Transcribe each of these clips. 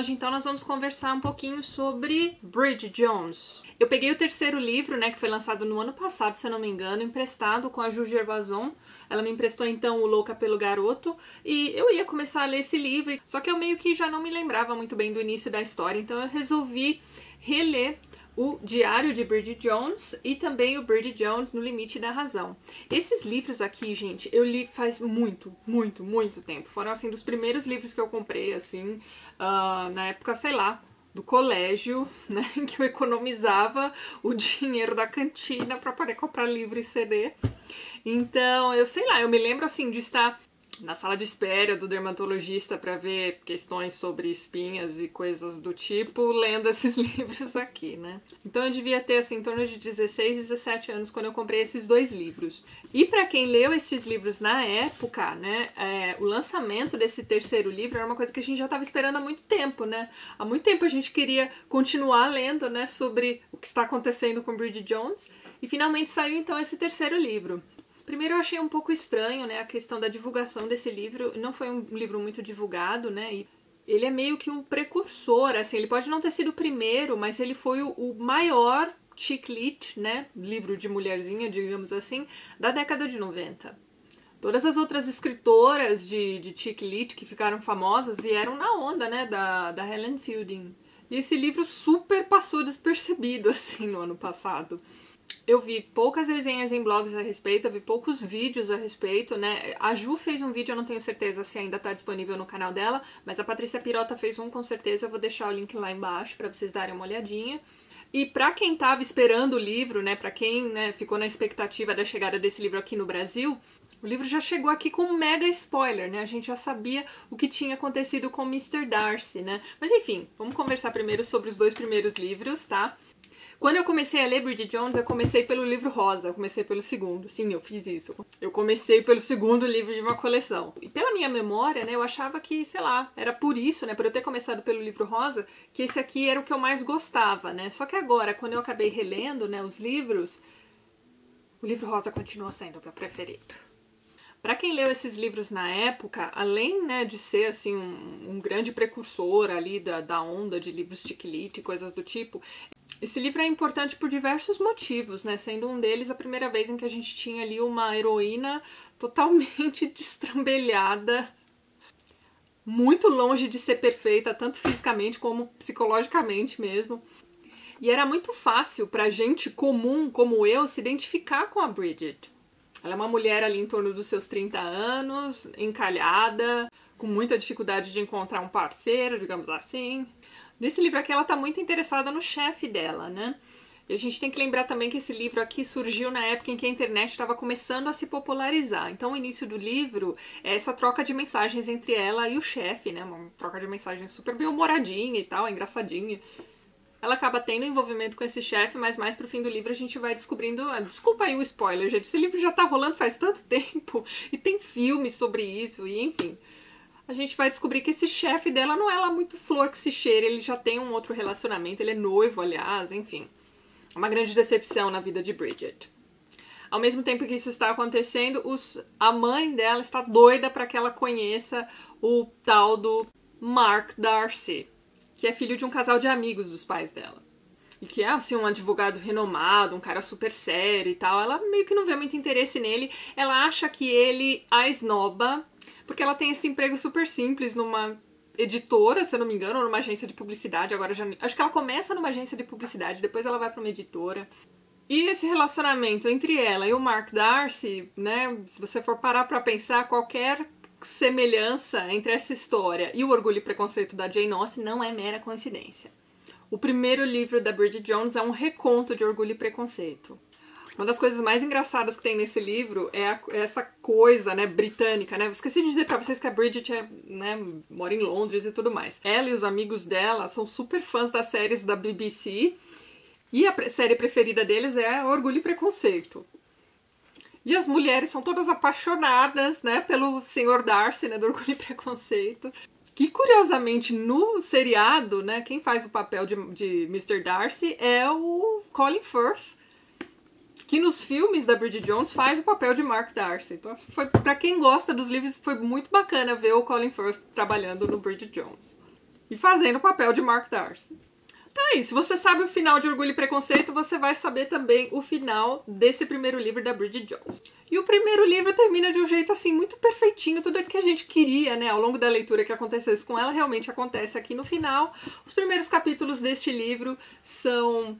hoje então nós vamos conversar um pouquinho sobre Bridget Jones. Eu peguei o terceiro livro, né, que foi lançado no ano passado, se eu não me engano, emprestado com a Ju Gervason. Ela me emprestou então o Louca pelo Garoto e eu ia começar a ler esse livro, só que eu meio que já não me lembrava muito bem do início da história, então eu resolvi reler o Diário de Bridget Jones e também o Bridget Jones no Limite da Razão. Esses livros aqui, gente, eu li faz muito tempo. Foram, assim, dos primeiros livros que eu comprei, assim, na época, sei lá, do colégio, né, que eu economizava o dinheiro da cantina para poder comprar livro e CD. Então, eu sei lá, eu me lembro, assim, de estar na sala de espera do dermatologista para ver questões sobre espinhas e coisas do tipo, lendo esses livros aqui, né? Então eu devia ter, assim, em torno de 16, 17 anos quando eu comprei esses dois livros. E para quem leu esses livros na época, né, o lançamento desse terceiro livro era uma coisa que a gente já estava esperando há muito tempo, né? Há muito tempo a gente queria continuar lendo, né, sobre o que está acontecendo com Bridget Jones, e finalmente saiu então esse terceiro livro. Primeiro eu achei um pouco estranho, né, a questão da divulgação desse livro. Não foi um livro muito divulgado, né, e ele é meio que um precursor, assim, ele pode não ter sido o primeiro, mas ele foi o maior chick lit, né, livro de mulherzinha, digamos assim, da década de 90. Todas as outras escritoras de chick lit que ficaram famosas vieram na onda, né, da Helen Fielding. E esse livro super passou despercebido, assim, no ano passado. Eu vi poucas resenhas em blogs a respeito, eu vi poucos vídeos a respeito, né? A Ju fez um vídeo, eu não tenho certeza se ainda tá disponível no canal dela, mas a Patrícia Pirota fez um com certeza, eu vou deixar o link lá embaixo pra vocês darem uma olhadinha. E pra quem tava esperando o livro, né, pra quem, né, ficou na expectativa da chegada desse livro aqui no Brasil, o livro já chegou aqui com um mega spoiler, né? A gente já sabia o que tinha acontecido com Mr. Darcy, né? Mas enfim, vamos conversar primeiro sobre os dois primeiros livros, tá? Quando eu comecei a ler Bridget Jones, eu comecei pelo livro rosa, eu comecei pelo segundo. Sim, eu fiz isso. Eu comecei pelo segundo livro de uma coleção. E pela minha memória, né, eu achava que, sei lá, era por isso, né, por eu ter começado pelo livro rosa, que esse aqui era o que eu mais gostava, né. Só que agora, quando eu acabei relendo, né, os livros, o livro rosa continua sendo o meu preferido. Para quem leu esses livros na época, além, né, de ser assim um grande precursor ali da onda de livros chick lit e coisas do tipo, esse livro é importante por diversos motivos, né? Sendo um deles a primeira vez em que a gente tinha ali uma heroína totalmente destrambelhada, muito longe de ser perfeita, tanto fisicamente como psicologicamente mesmo. E era muito fácil pra gente comum como eu se identificar com a Bridget. Ela é uma mulher ali em torno dos seus 30 anos, encalhada, com muita dificuldade de encontrar um parceiro, digamos assim. Nesse livro aqui ela tá muito interessada no chefe dela, né? E a gente tem que lembrar também que esse livro aqui surgiu na época em que a internet estava começando a se popularizar. Então o início do livro é essa troca de mensagens entre ela e o chefe, né? Uma troca de mensagens super bem-humoradinha e tal, engraçadinha. Ela acaba tendo envolvimento com esse chefe, mas mais pro fim do livro a gente vai descobrindo... Desculpa aí o spoiler, gente. Esse livro já tá rolando faz tanto tempo e tem filmes sobre isso e enfim... A gente vai descobrir que esse chefe dela não é lá muito flor que se cheira, ele já tem um outro relacionamento, ele é noivo, aliás, enfim. É uma grande decepção na vida de Bridget. Ao mesmo tempo que isso está acontecendo, a mãe dela está doida para que ela conheça o tal do Mark Darcy, que é filho de um casal de amigos dos pais dela. E que é, assim, um advogado renomado, um cara super sério e tal. Ela meio que não vê muito interesse nele. Ela acha que ele a esnoba, porque ela tem esse emprego super simples numa editora, se eu não me engano, ou numa agência de publicidade. Agora já acho que ela começa numa agência de publicidade, depois ela vai para uma editora. E esse relacionamento entre ela e o Mark Darcy, né, se você for parar pra pensar, qualquer semelhança entre essa história e o Orgulho e Preconceito da Jane Austen não é mera coincidência. O primeiro livro da Bridget Jones é um reconto de Orgulho e Preconceito. Uma das coisas mais engraçadas que tem nesse livro é essa coisa, né, britânica, né? Eu esqueci de dizer pra vocês que a Bridget mora em Londres e tudo mais. Ela e os amigos dela são super fãs das séries da BBC e a série preferida deles é Orgulho e Preconceito. E as mulheres são todas apaixonadas, né, pelo Sr. Darcy, né, do Orgulho e Preconceito. Que, curiosamente, no seriado, né, quem faz o papel de Mr. Darcy é o Colin Firth, que nos filmes da Bridget Jones faz o papel de Mark Darcy. Então, foi, pra quem gosta dos livros, foi muito bacana ver o Colin Firth trabalhando no Bridget Jones. e fazendo o papel de Mark Darcy. Então é isso, se você sabe o final de Orgulho e Preconceito, você vai saber também o final desse primeiro livro da Bridget Jones. E o primeiro livro termina de um jeito assim muito perfeitinho, tudo que a gente queria, né, ao longo da leitura que acontecesse com ela, realmente acontece aqui no final. Os primeiros capítulos deste livro são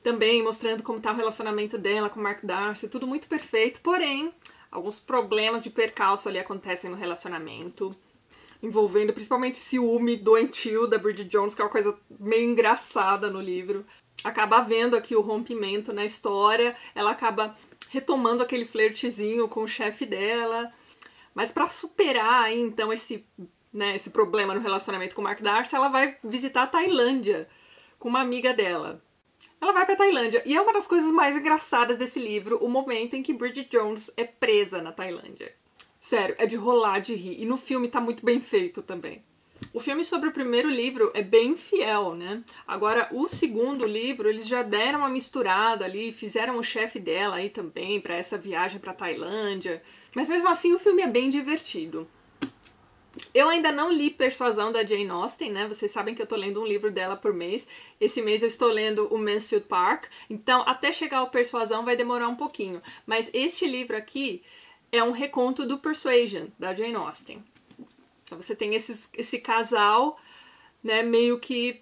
também mostrando como tá o relacionamento dela com o Mark Darcy, tudo muito perfeito, porém, alguns problemas de percalço ali acontecem no relacionamento, envolvendo principalmente ciúme doentio da Bridget Jones, que é uma coisa meio engraçada no livro. Acaba havendo aqui o rompimento na história, ela acaba retomando aquele flertezinho com o chefe dela, mas pra superar aí, então esse problema no relacionamento com o Mark Darcy, ela vai visitar a Tailândia com uma amiga dela. Ela vai pra Tailândia, e é uma das coisas mais engraçadas desse livro, o momento em que Bridget Jones é presa na Tailândia. Sério, é de rolar de rir. E no filme tá muito bem feito também. O filme sobre o primeiro livro é bem fiel, né? Agora, o segundo livro, eles já deram uma misturada ali, fizeram o chefe dela aí também pra essa viagem pra Tailândia. Mas mesmo assim, o filme é bem divertido. Eu ainda não li Persuasão da Jane Austen, né? Vocês sabem que eu tô lendo um livro dela por mês. Esse mês eu estou lendo o Mansfield Park. Então, até chegar ao Persuasão vai demorar um pouquinho. Mas este livro aqui é um reconto do Persuasion, da Jane Austen. Então você tem esse casal, né, meio que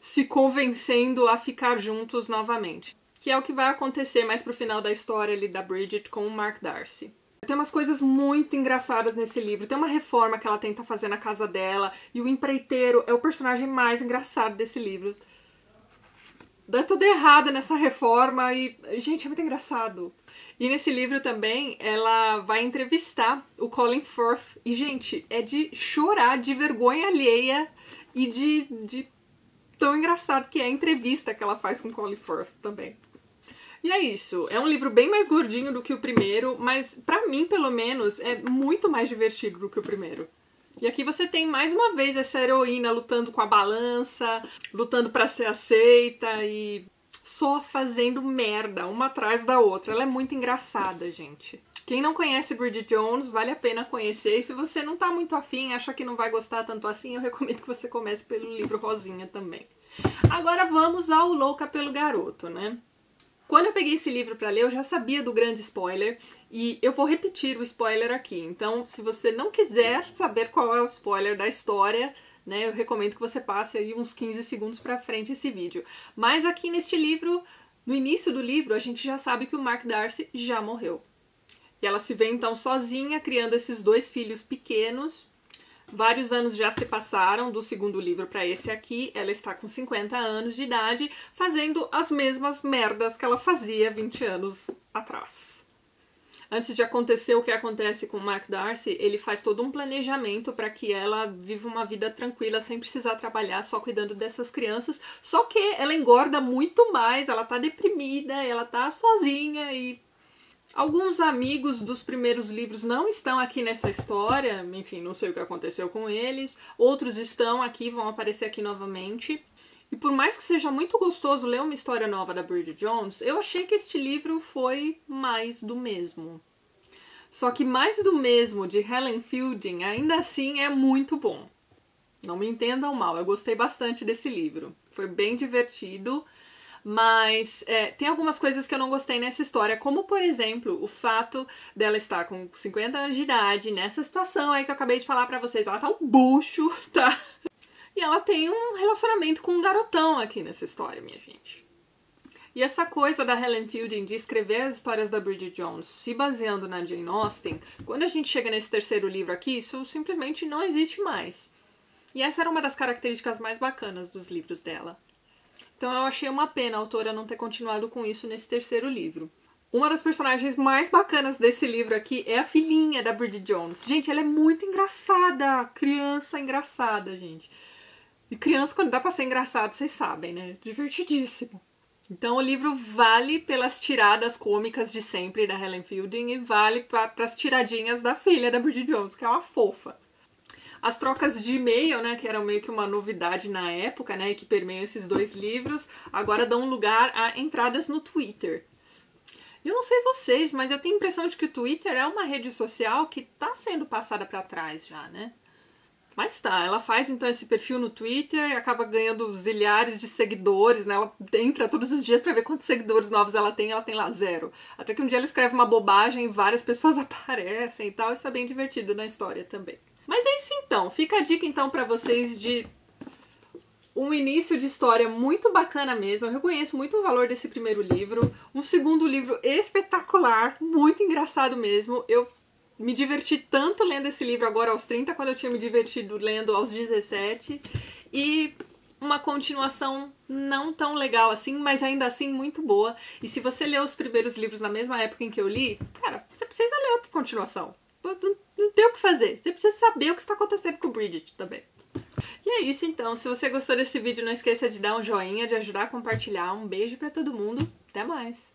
se convencendo a ficar juntos novamente. Que é o que vai acontecer mais pro final da história ali da Bridget com o Mark Darcy. Tem umas coisas muito engraçadas nesse livro. Tem uma reforma que ela tenta fazer na casa dela, e o empreiteiro é o personagem mais engraçado desse livro. Dá tudo errado nessa reforma e, gente, é muito engraçado. E nesse livro também, ela vai entrevistar o Colin Firth. E, gente, é de chorar de vergonha alheia e de tão engraçado que é a entrevista que ela faz com o Colin Firth também. E é isso. É um livro bem mais gordinho do que o primeiro, mas pra mim, pelo menos, é muito mais divertido do que o primeiro. E aqui você tem mais uma vez essa heroína lutando com a balança, lutando pra ser aceita e só fazendo merda, uma atrás da outra. Ela é muito engraçada, gente. Quem não conhece Bridget Jones, vale a pena conhecer. E se você não tá muito afim, acha que não vai gostar tanto assim, eu recomendo que você comece pelo livro rosinha também. Agora vamos ao Louca pelo Garoto, né? Quando eu peguei esse livro pra ler, eu já sabia do grande spoiler, e eu vou repetir o spoiler aqui. Então, se você não quiser saber qual é o spoiler da história, né, eu recomendo que você passe aí uns 15 segundos pra frente esse vídeo. Mas aqui neste livro, no início do livro, a gente já sabe que o Mark Darcy já morreu. E ela se vê então sozinha, criando esses dois filhos pequenos. Vários anos já se passaram do segundo livro para esse aqui. Ela está com 50 anos de idade, fazendo as mesmas merdas que ela fazia 20 anos atrás. Antes de acontecer o que acontece com o Mark Darcy, ele faz todo um planejamento para que ela viva uma vida tranquila, sem precisar trabalhar, só cuidando dessas crianças. Só que ela engorda muito mais, ela tá deprimida, ela tá sozinha e... Alguns amigos dos primeiros livros não estão aqui nessa história, enfim, não sei o que aconteceu com eles. Outros estão aqui, vão aparecer aqui novamente. E por mais que seja muito gostoso ler uma história nova da Bridget Jones, eu achei que este livro foi mais do mesmo. Só que mais do mesmo de Helen Fielding ainda assim é muito bom. Não me entendam mal, eu gostei bastante desse livro. Foi bem divertido. Mas tem algumas coisas que eu não gostei nessa história, como, por exemplo, o fato dela estar com 50 anos de idade, nessa situação aí que eu acabei de falar pra vocês. Ela tá um bucho, tá? E ela tem um relacionamento com um garotão aqui nessa história, minha gente. E essa coisa da Helen Fielding de escrever as histórias da Bridget Jones se baseando na Jane Austen, quando a gente chega nesse terceiro livro aqui, isso simplesmente não existe mais. E essa era uma das características mais bacanas dos livros dela. Então eu achei uma pena a autora não ter continuado com isso nesse terceiro livro. Uma das personagens mais bacanas desse livro aqui é a filhinha da Bridget Jones. Gente, ela é muito engraçada. Criança engraçada, gente. E criança, quando dá pra ser engraçado, vocês sabem, né? Divertidíssimo. Então o livro vale pelas tiradas cômicas de sempre da Helen Fielding e vale pras tiradinhas da filha da Bridget Jones, que é uma fofa. As trocas de e-mail, né, que eram meio que uma novidade na época, né, que permeiam esses dois livros, agora dão lugar a entradas no Twitter. Eu não sei vocês, mas eu tenho a impressão de que o Twitter é uma rede social que tá sendo passada pra trás já, né? Mas tá, ela faz então esse perfil no Twitter e acaba ganhando zilhares de seguidores, né? Ela entra todos os dias pra ver quantos seguidores novos ela tem lá 0. Até que um dia ela escreve uma bobagem e várias pessoas aparecem e tal, isso é bem divertido na história também. Mas é isso então, fica a dica então pra vocês de um início de história muito bacana mesmo, eu reconheço muito o valor desse primeiro livro, um segundo livro espetacular, muito engraçado mesmo, eu me diverti tanto lendo esse livro agora aos 30, quando eu tinha me divertido lendo aos 17, e uma continuação não tão legal assim, mas ainda assim muito boa, e se você leu os primeiros livros na mesma época em que eu li, cara, você precisa ler outra continuação, não tem o que fazer, você precisa saber o que está acontecendo com Bridget também. E é isso então, se você gostou desse vídeo, não esqueça de dar um joinha, de ajudar a compartilhar. Um beijo pra todo mundo, até mais!